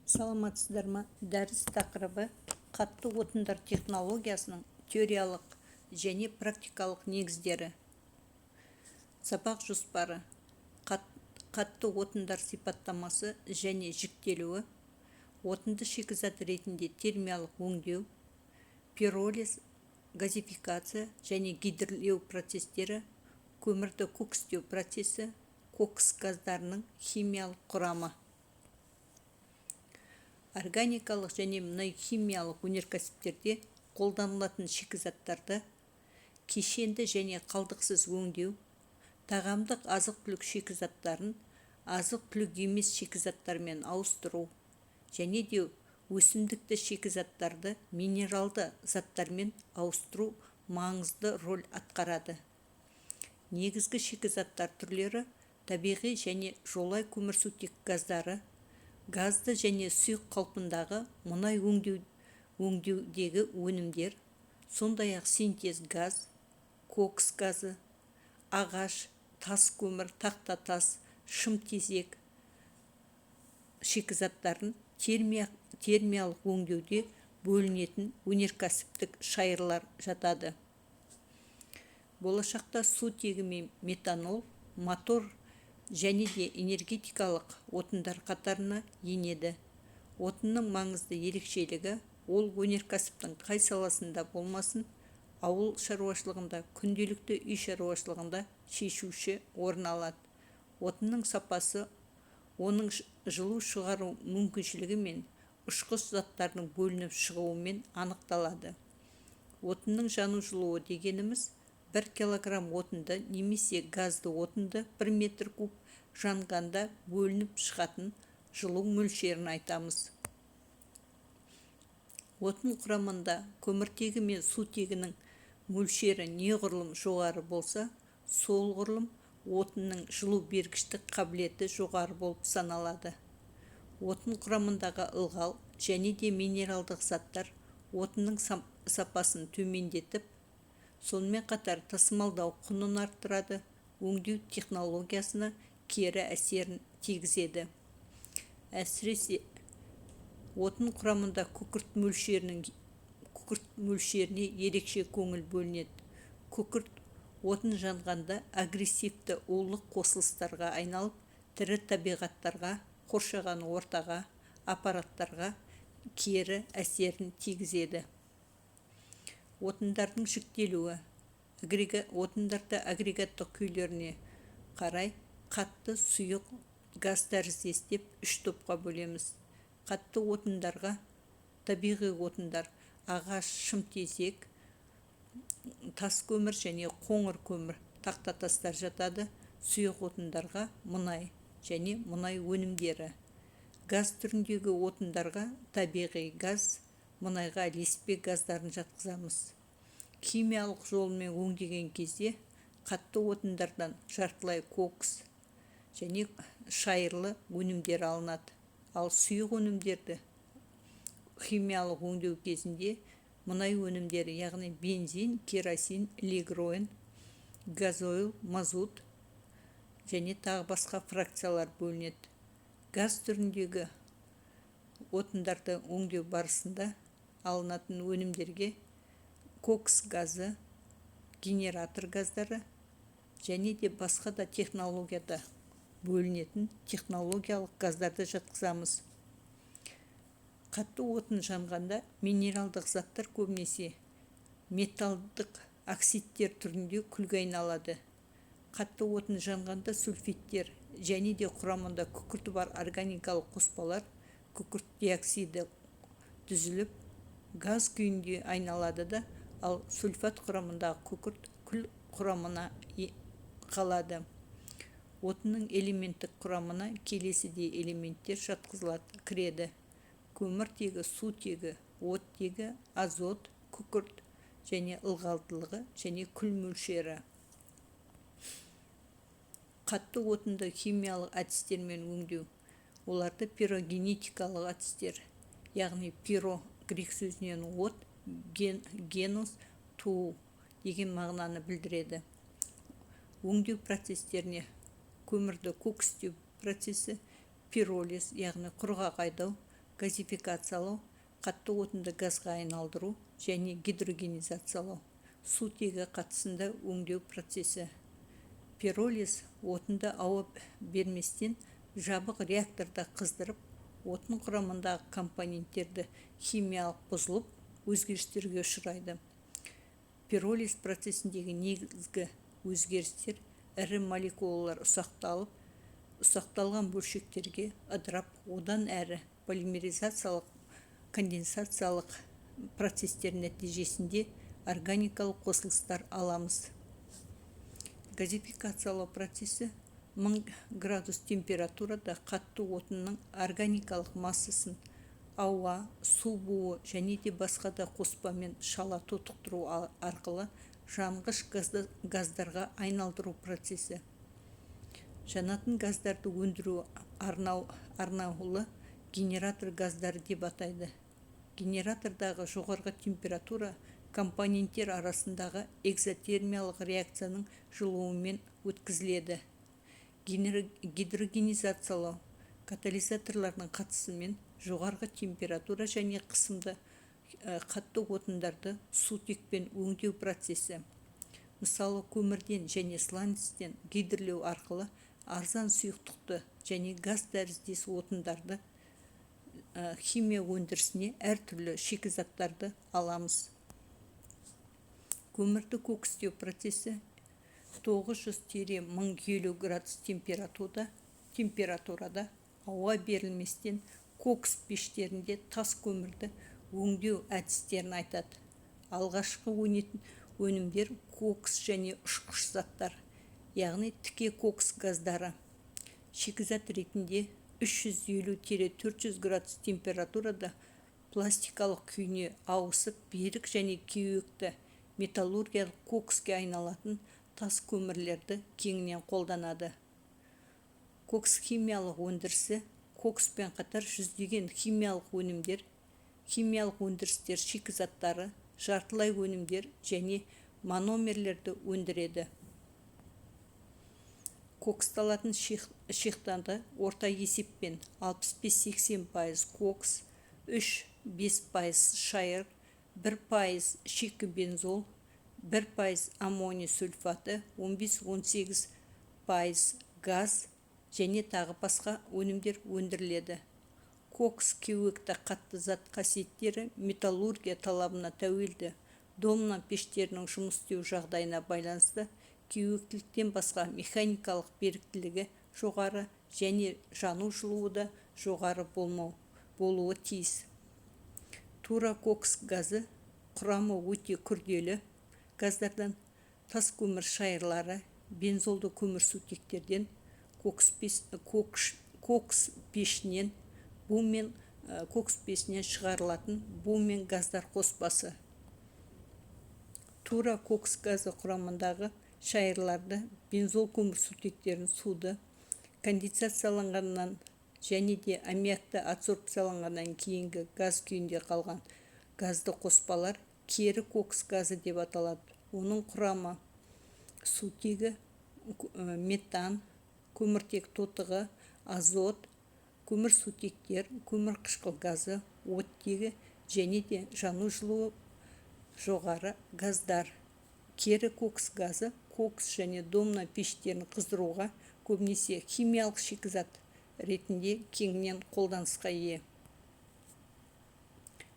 Саламатсыздар ма? Дәріс тақырыбы қатты отындар технологиясының теориялық және практикалық негіздері. Сабақ жоспары. Қатты отындар сипаттамасы және жіктелуі, отынды шикізат ретінде термиялық өңдеу, пиролиз, газификация және гидрлеу процестері, көмірді кокстеу процесі, кокс газдарының химиялық құрамы. Органикалық және мұнай химиялық өнеркәсіптерде қолданылатын шикізаттарды кешенді және қалдықсыз өңдеу, тағамдық азық-түлік шикізаттарын азық-түлік емес шикізаттармен ауыстыру және де өсімдікті шикізаттарды минералды заттармен ауыстыру маңызды роль атқарады. Негізгі шикізаттар түрлері табиғи және жолай көмірсутек газдары, газды және сұйық қалпындағы мұнай өңдеудегі өнімдер, сондай-ақ синтез газ, кокс газы, ағаш, тас көмір, тақта тас, шымтезек шикізаттарын термиялық өңдеуде бөлінетін өнеркәсіптік шайырлар жатады. Болашақта сутегі мен метанол, мотор және де энергетикалық отындар қатарына енеді. Отынның маңызды ерекшелігі ол өнеркәсіптің қай саласында болмасын, ауыл шаруашылығында, күнделікті үй шаруашылығында шешуші орын алады. Отынның сапасы оның жылу шығару мүмкіншілігі мен ұшқыш заттардың бөлініп шығуымен анықталады. Отынның жану жылуы дегеніміз 1 килограмм отынды немесе газды отынды 1 метр куб жанғанда бөлініп шығатын жылу мөлшерін айтамыз. Отын құрамында көміртегі мен сутегінің мөлшері неғұрлым жоғары болса, солғұрлым отынның жылу бергіштік қабілеті жоғары болып саналады. Отын құрамындағы ылғал және де минералдық заттар отынның сапасын төмендетіп, сонымен қатар тасымалдау құнын арттырады, өңдеу технологиясына кері әсерін тигізеді. Әсіресе отын құрамында күкірт мөлшеріне ерекше көңіл бөлінеді. Күкірт отын жанғанда агрессивті улық қосылыстарға айналып, тірі табиғаттарға, қоршаған ортаға, аппараттарға кері әсерін тигізеді. Отындардың жіктелуі. Отындарды агрегаттық күйлеріне қарай қатты, сұйық, газ тәріздес деп 3 топқа бөлеміз. Қатты отындарға табиғи отындар, ағаш, шымтезек, тас көмір және қоңыр көмір, тақта тастар жатады. Сұйық отындарға мұнай және мұнай өнімдері. Газ түріндегі отындарға табиғи газ, мұнайға ілеспе газдарын жатқызамыз. Химиялық жолмен өңдеген кезде қатты отындардан жартылай кокс және шайырлы өнімдер алынады. Ал сұйық өнімдерді химиялық өңдеу кезінде мұнай өнімдері, яғни бензин, керосин, лигроин, газойл, мазут және тағы басқа фракциялар бөлінеді. Газ түріндегі отындарды өңдеу барысында алынатын өнімдерге кокс газы, генератор газдары және де басқа да технологияда бөлінетін технологиялық газдарды жатқызамыз. Қатты отын жанғанда минералдық заттар көбінесе металдық оксидтер түрінде күлге айналады. Қатты отын жанғанда сульфиттер және де құрамында күкірті бар органикалық қоспалар, күкірт диоксиді түзіліп, газ күйінде айналады да, ал сульфат құрамындағы күкірт күл құрамына қалады. Отынның элементтік құрамына келесідей элементтер жатқызылады, кіреді: көміртегі, сутегі, оттегі, азот, күкірт және ылғалдылығы және күл мөлшері. Қатты отынды химиялық әдістермен өңдеу. Оларды пирогенетикалық әдістер, яғни пиро грек сөзінен от, генус туу деген мағынаны білдіреді. Өңдеу процестеріне көмірді кокстеу процесі, пиролиз, яғни құрғақ айдау, газификациялау, қатты отынды газға айналдыру және гидрогенизациялау, сутегі қатысында өңдеу процесі. Пиролиз отынды ауа берместен жабық реакторда қыздырып, отын құрамындағы компоненттерді химиялық бұзылып, өзгерістерге ұшырайды. Пиролиз процесіндегі негізгі өзгерістер ірі молекулалар ұсақталған бөлшектерге ыдырап, одан әрі полимеризациялық, конденсациялық процестер нәтижесінде органикалық қосылыстар аламыз. Газификациялау процесі 1000 градус температурада қатты отынның органикалық массасын ауа, су буы және де басқа да қоспамен шала тотықтыру арқылы жанғыш газдарға айналдыру процесі. Жанатын газдарды өндіру арнаулы генератор газдары деп атайды. Генератордағы жоғарғы температура компоненттер арасындағы экзотермиялық реакцияның жылуымен өткізіледі. Гидрогенизациялау катализаторлардың қатысымен жоғарғы температура және қысымды қатты отындарды сутекпен өңдеу процесі. Мысалы, көмірден және сланецтен гидрлеу арқылы арзан сұйықтықты және газ тәріздес отындарды химия өндірісіне әртүрлі шикізаттарды аламыз. Көмірді кокстеу процесі 900-1050 градус температурада ауа берілместен кокс пештерінде тас көмірді өңдеу әдістерін айтады. Алғашқы өнімдер кокс және ұшқыш заттар, яғни тіке кокс газдары. Шикізат ретінде 350-400 градус температурада пластикалық күйіне ауысып, берік және кеуекті металлургиялық кокске айналатын тас көмірлерді кеңінен қолданады. Кокс химиялық өндірісі кокспен қатар жүздеген химиялық өнімдер, химиялық өндірістер шикізаттары, жартылай өнімдер және мономерлерді өндіреді. Коксталатын шихтанды орта есеппен 65-80% кокс, 3-5% шайыр, 1% шикі бензол, 1% аммоний сульфаты, 15-18% газ және тағы басқа өнімдер өндіріледі. Кокс кеуекті қатты зат қасиеттері металлургия талабына тәуелді. Домна пештерінің жұмыс істеу жағдайына байланысты кеуектіліктен басқа механикалық беріктілігі жоғары және жану жылуы да жоғары болуы тиіс. Тура кокс газы құрамы өте күрделі газдардан, тас көмір шайырлары, бензолды көмірсутектерден, кокс пешінен, кокс пешінен шығарылатын бу мен газдар қоспасы. Тура кокс газы құрамындағы шайырларды, бензол көмірсутектерін суды конденсацияланғаннан және де аммиакты адсорбцияланғаннан кейінгі газ күйінде қалған газды қоспалар кері кокс газы деп аталады. Оның құрамы сутегі, метан, көміртек тотығы, азот, көмірсутектер, көмірқышқыл газы, оттегі және де жану жылуы жоғары газдар. Кері кокс газы кокс және домна пештерін қыздыруға, көбінесе химиялық шикізат ретінде кеңінен қолданысқа ие.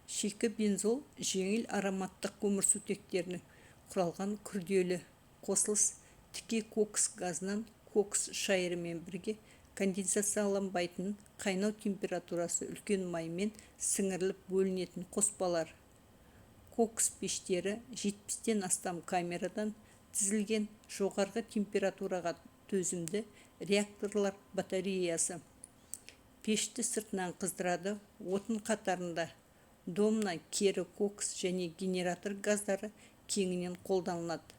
Шикі бензол жеңіл ароматтық көмірсутектерінің құралған күрделі қосылыс, тіке кокс газынан кокс шайырымен бірге конденсацияланбайтын, қайнау температурасы үлкен маймен сіңіріліп бөлінетін қоспалар. Кокс пештері 70-тен астам камерадан тізілген жоғарғы температураға төзімді реакторлар батареясы. Пешті сыртынан қыздырады, отын қатарында домна, кері кокс және генератор газдары кеңінен қолданылады.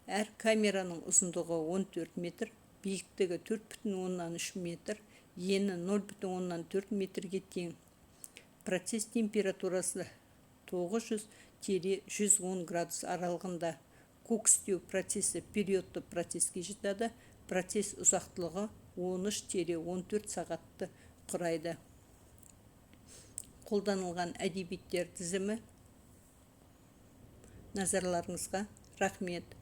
Әр камераның ұзындығы 14 метр, биіктігі 4,3 метр, ені 0,4 метрге тең. Процесс температурасы 900-110 градус аралығында. Кокстеу процесі периодты процеске жатады. Процесс ұзақтылығы 13-14 сағатты құрайды. қолданылған әдебиеттер тізімі. Назарларыңызға рахмет.